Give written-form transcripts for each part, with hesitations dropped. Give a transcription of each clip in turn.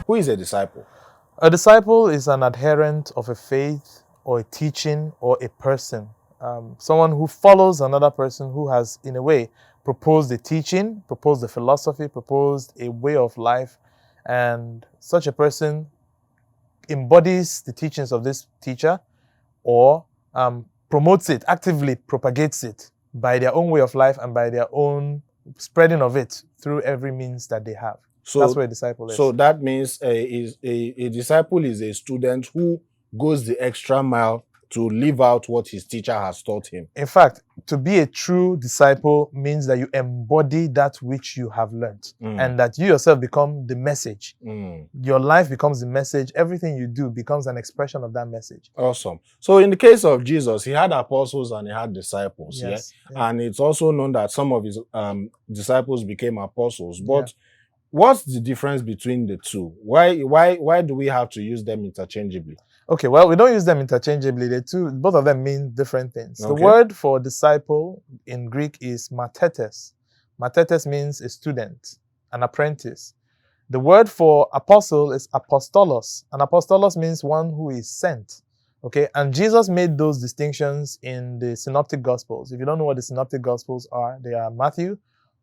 Who is a disciple? A disciple is an adherent of a faith or a teaching or a person. Someone who follows another person who has, in a way, proposed a teaching, proposed a philosophy, proposed a way of life, and such a person embodies the teachings of this teacher or promotes it, actively propagates it by their own way of life and by their own spreading of it through every means that they have. So that's what a disciple is. So that means a disciple is a student who goes the extra mile to live out what his teacher has taught him. In fact, to be a true disciple means that you embody that which you have learned and that you yourself become the message. Your life becomes the message. Everything you do becomes an expression of that message. Awesome. So in the case of Jesus, he had apostles and he had disciples. Yes. Yeah? And it's also known that some of his disciples became apostles. But what's the difference between the two? Why do we have to use them interchangeably? Okay, well, we don't use them interchangeably. Both of them mean different things. Okay. The word for disciple in Greek is mathetes. Mathetes means a student, an apprentice. The word for apostle is apostolos. And apostolos means one who is sent. Okay, and Jesus made those distinctions in the Synoptic Gospels. If you don't know what the Synoptic Gospels are, they are Matthew,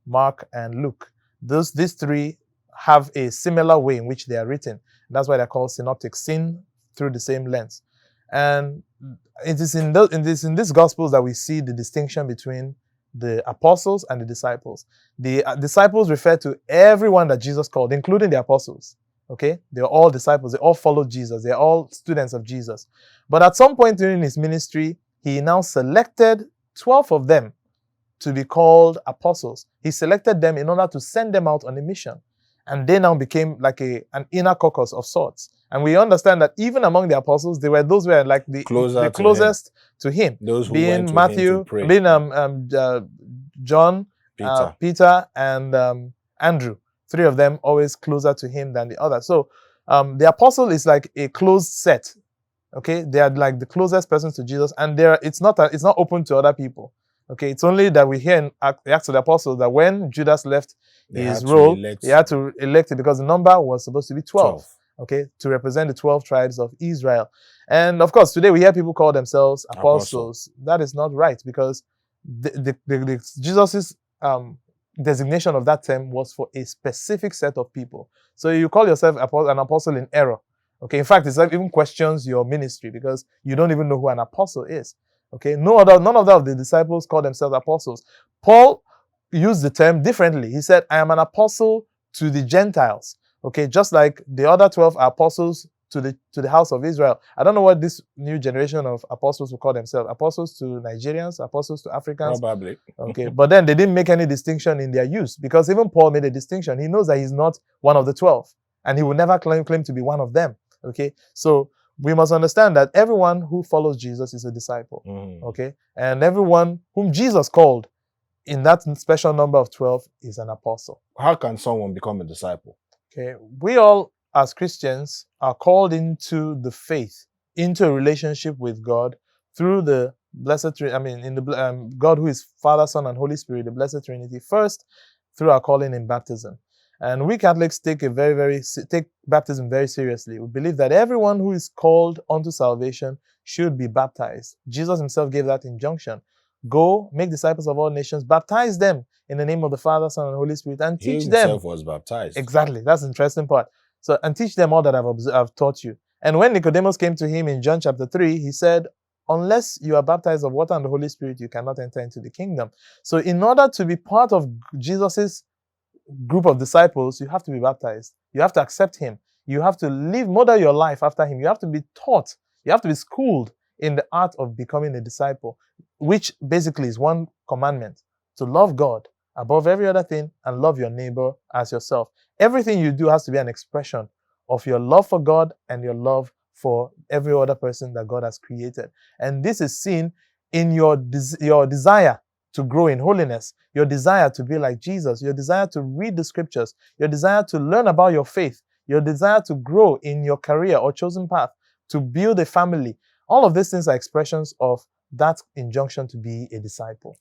Mark, and Luke. These three have a similar way in which they are written. That's why they're called synoptic, seen through the same lens. And it is in these Gospels that we see the distinction between the apostles and the disciples. The disciples refer to everyone that Jesus called, including the apostles. Okay? They're all disciples. They all followed Jesus. They're all students of Jesus. But at some point during his ministry, he now selected 12 of them to be called apostles. He selected them in order to send them out on a mission. And they now became like an inner caucus of sorts. And we understand that even among the apostles, those were like the closest to him. Those who being went to Matthew, him to pray. being John, Peter, and Andrew. Three of them always closer to him than the other. So the apostle is like a closed set. Okay, they are like the closest persons to Jesus, and it's not open to other people. Okay, it's only that we hear in Acts of the Apostles that when Judas left his role, he had to elect it because the number was supposed to be 12. Okay, to represent the 12 tribes of Israel. And of course, today we hear people call themselves apostles. That is not right, because Jesus's designation of that term was for a specific set of people. So you call yourself an apostle in error. Okay, in fact, it even questions your ministry because you don't even know who an apostle is. Okay, none of the disciples called themselves apostles. Paul used the term differently. He said, I am an apostle to the Gentiles. Okay, just like the other 12 are apostles to the house of Israel. I don't know what this new generation of apostles will call themselves. Apostles to Nigerians, apostles to Africans. Probably. Okay, but then they didn't make any distinction in their use, because even Paul made a distinction. He knows that he's not one of the 12, and he will never claim to be one of them. Okay, so we must understand that everyone who follows Jesus is a disciple. Okay, and everyone whom Jesus called in that special number of 12 is an apostle. How can someone become a disciple? Okay, we all as Christians are called into the faith, into a relationship with God through the blessed Trinity. God who is Father, Son, and Holy Spirit, the blessed Trinity. First, through our calling in baptism. And we Catholics take baptism very seriously. We believe that everyone who is called unto salvation should be baptized. Jesus himself gave that injunction. Go, make disciples of all nations, baptize them in the name of the Father, Son, and Holy Spirit, and teach them. He himself was baptized. Exactly. That's the interesting part. So, and teach them all that I've taught you. And when Nicodemus came to him in John chapter 3, he said, unless you are baptized of water and the Holy Spirit, you cannot enter into the kingdom. So in order to be part of Jesus's group of disciples, you have to be baptized. You have to accept him. You have to model your life after him. You have to be taught. You have to be schooled in the art of becoming a disciple, which basically is one commandment: to love God above every other thing and love your neighbor as yourself. Everything you do has to be an expression of your love for God and your love for every other person that God has created. And this is seen in your desire to grow in holiness, your desire to be like Jesus, your desire to read the scriptures, your desire to learn about your faith, your desire to grow in your career or chosen path, to build a family. All of these things are expressions of that injunction to be a disciple.